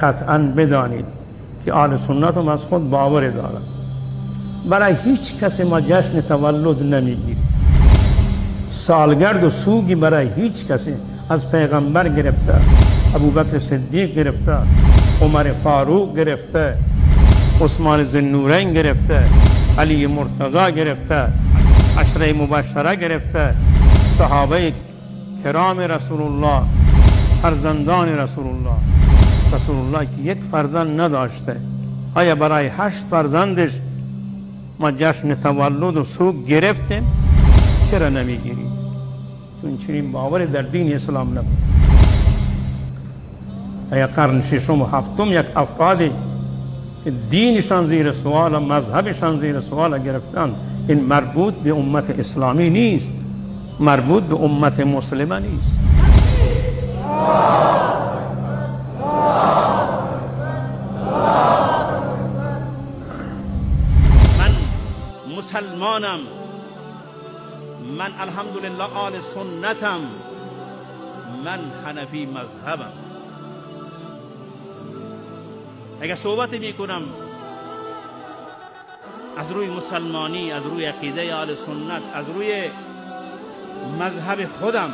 قطعا بدانید که آل سنت هم از خود باور دارند. برای هیچ کسی ما جشن تولد نمیگیریم. سالگرد و سوگی برای هیچ کسی، از پیغمبر گرفته، ابوبکر صدیق گرفته، عمر فاروق گرفته، عثمان ذوالنورین گرفته، علی مرتضی گرفته، عشره مبشره گرفته، صحابه کرام رسول الله، فرزندان رسول الله. رسول الله که یک فرزند نداشته، آیا برای 8 فرزندش ما جشن تولد و سوگ گرفتیم؟ چرا نمیگیریم؟ چون چنین باور در دین اسلام نبود. آیا قرن ششم و هفتم یک افرادی که دینشان زیر سوال و مذهبشان زیر سوال گرفتن، این مربوط به امت اسلامی نیست، مربوط به امت مسلمه نیست. من مسلمانم، من الحمدلله آل سنتم، من حنفی مذهبم. اگر صحبت میکنم از روی مسلمانی، از روی عقیده آل سنت، از روی مذهب خودم،